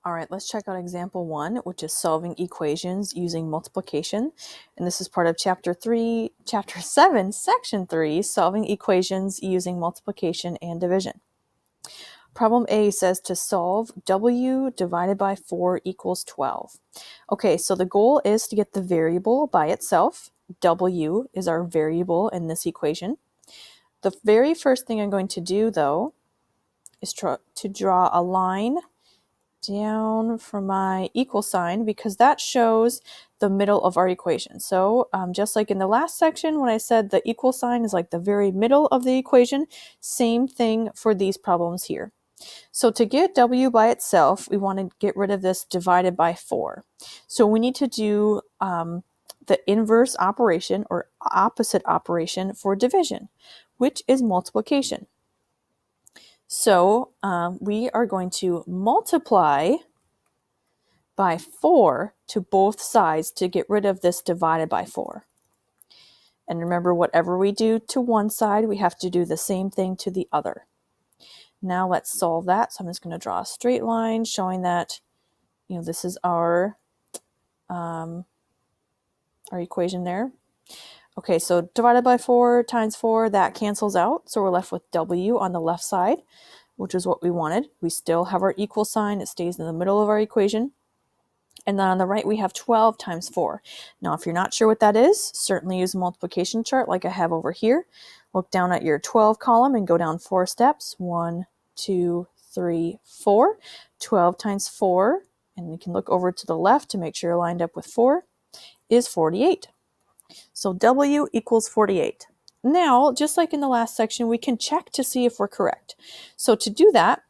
All right, let's check out example 1, which is solving equations using multiplication. And this is part of chapter 7, section 3, solving equations using multiplication and division. Problem A says to solve w divided by 4 equals 12. Okay, so the goal is to get the variable by itself. W is our variable in this equation. The very first thing I'm going to do, though, is to draw a line down from my equal sign because that shows the middle of our equation. So just like in the last section when I said the equal sign is like the very middle of the equation, same thing for these problems here. So to get w by itself, we want to get rid of this divided by 4. So we need to do the inverse operation or opposite operation for division, which is multiplication. So we are going to multiply by 4 to both sides to get rid of this divided by 4. And remember, whatever we do to one side, we have to do the same thing to the other. Now let's solve that. So I'm just going to draw a straight line showing that, this is our equation there. Okay, so divided by 4 times 4, that cancels out. So we're left with w on the left side, which is what we wanted. We still have our equal sign. It stays in the middle of our equation. And then on the right, we have 12 times 4. Now, if you're not sure what that is, certainly use a multiplication chart like I have over here. Look down at your 12 column and go down 4 steps. 1, 2, 3, 4. 12 times 4, and you can look over to the left to make sure you're lined up with 4, is 48. So w equals 48. Now, just like in the last section, we can check to see if we're correct. So to do that,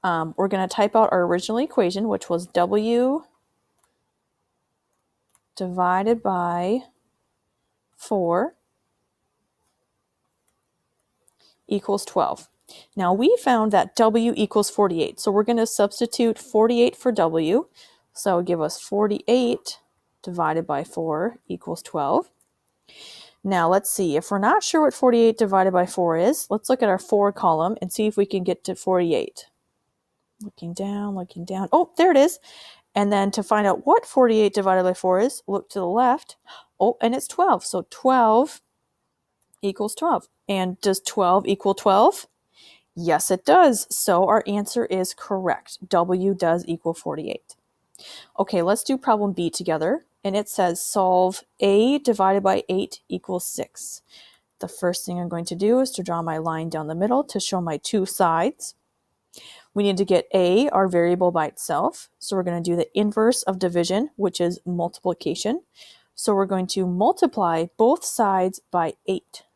we're going to type out our original equation, which was w divided by 4 equals 12. Now we found that w equals 48, so we're going to substitute 48 for w. So it would give us 48 divided by 4 equals 12. Now let's see, if we're not sure what 48 divided by 4 is, let's look at our 4 column and see if we can get to 48. Looking down. Oh, there it is. And then to find out what 48 divided by 4 is, look to the left. Oh, and it's 12. So 12 equals 12. And does 12 equal 12? Yes, it does. So our answer is correct. W does equal 48. Okay, let's do problem B together. And it says solve A divided by 8 equals 6. The first thing I'm going to do is to draw my line down the middle to show my two sides. We need to get A, our variable, by itself. So we're going to do the inverse of division, which is multiplication. So we're going to multiply both sides by 8. I'm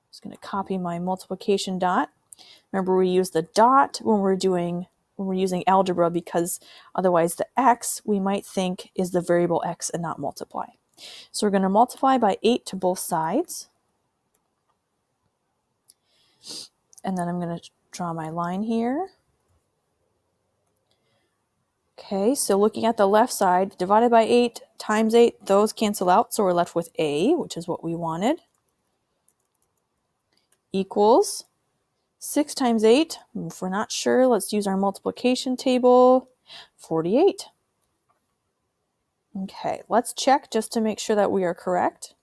just going to copy my multiplication dot. Remember, we use the dot when we're using algebra because otherwise the x we might think is the variable x and not multiply. So we're going to multiply by 8 to both sides. And then I'm going to draw my line here. Okay, so looking at the left side, divided by 8 times 8, those cancel out. So we're left with A, which is what we wanted, equals 6 times 8. If we're not sure, let's use our multiplication table, 48. Okay, let's check just to make sure that we are correct.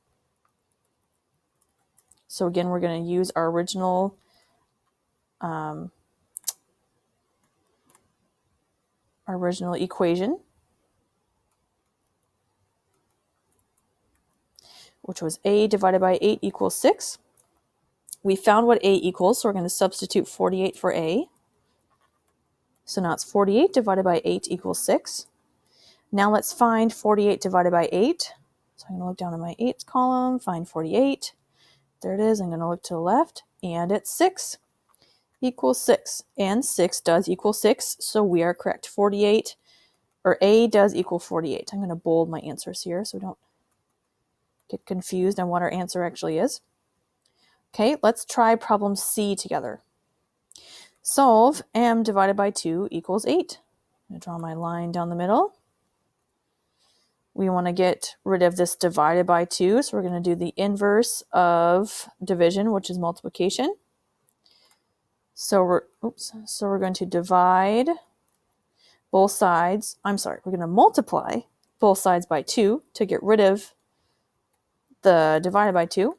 So again, we're going to use our original equation, which was A divided by 8 equals 6. We found what A equals, so we're going to substitute 48 for A. So now it's 48 divided by 8 equals 6. Now let's find 48 divided by 8. So I'm going to look down at my 8 column, find 48. There it is. I'm going to look to the left, and it's 6 equals 6. And 6 does equal 6, so we are correct. 48, or A does equal 48. I'm going to bold my answers here so we don't get confused on what our answer actually is. Okay, let's try problem C together. Solve m divided by 2 equals 8. I'm going to draw my line down the middle. We want to get rid of this divided by 2, so we're going to do the inverse of division, which is multiplication. So we're going to divide both sides. We're going to multiply both sides by 2 to get rid of the divided by 2.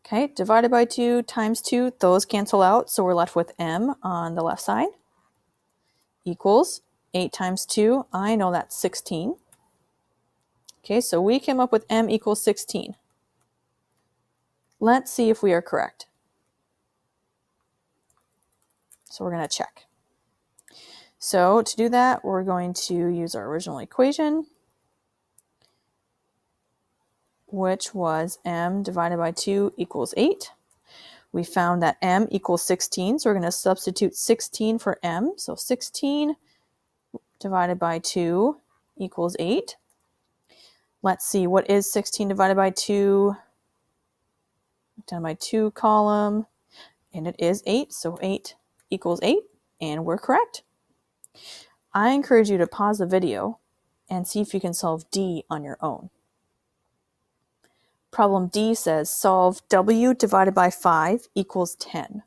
Okay, divided by 2 times 2, those cancel out, so we're left with m on the left side, equals 8 times 2, I know that's 16. Okay, so we came up with m equals 16. Let's see if we are correct. So we're going to check. So to do that, we're going to use our original equation, which was m divided by 2 equals 8. We found that m equals 16, so we're going to substitute 16 for m. So 16 divided by 2 equals 8. Let's see, what is 16 divided by 2? Down my 2 column, and it is 8, so 8 equals 8, and we're correct. I encourage you to pause the video and see if you can solve D on your own. Problem D says solve w divided by 5 equals 10.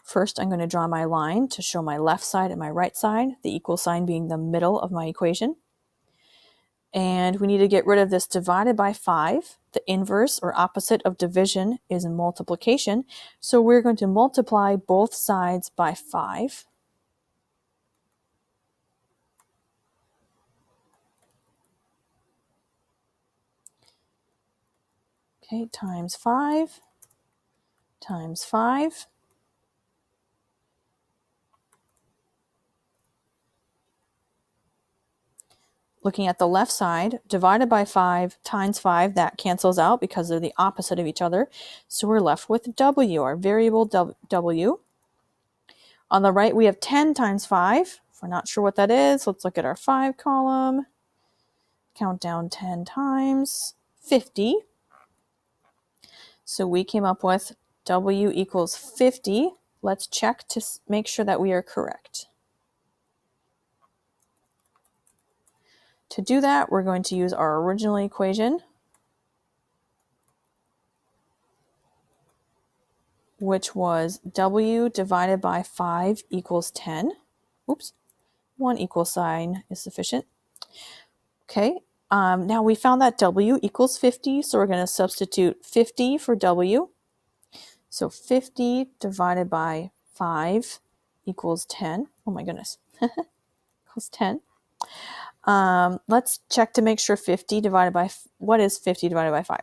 First, I'm going to draw my line to show my left side and my right side, the equal sign being the middle of my equation. And we need to get rid of this divided by 5. The inverse or opposite of division is multiplication. So we're going to multiply both sides by 5. Okay, times 5 times 5. Looking at the left side, divided by 5 times 5, that cancels out because they're the opposite of each other. So we're left with w, our variable w. On the right, we have 10 times 5. If we're not sure what that is, let's look at our 5 column. Count down 10 times 50. So we came up with w equals 50. Let's check to make sure that we are correct. To do that, we're going to use our original equation, which was w divided by 5 equals 10. Oops, one equal sign is sufficient. Okay, now we found that w equals 50, so we're going to substitute 50 for w. So 50 divided by 5 equals 10. Oh my goodness, equals 10. Let's check to make sure 50 divided by, what is 50 divided by 5?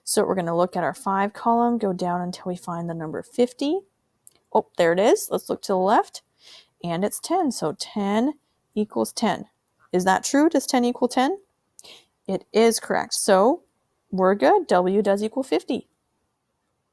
So we're going to look at our 5 column, go down until we find the number 50. Oh, there it is. Let's look to the left. And it's 10. So 10 equals 10. Is that true? Does 10 equal 10? It is correct. So we're good. W does equal 50.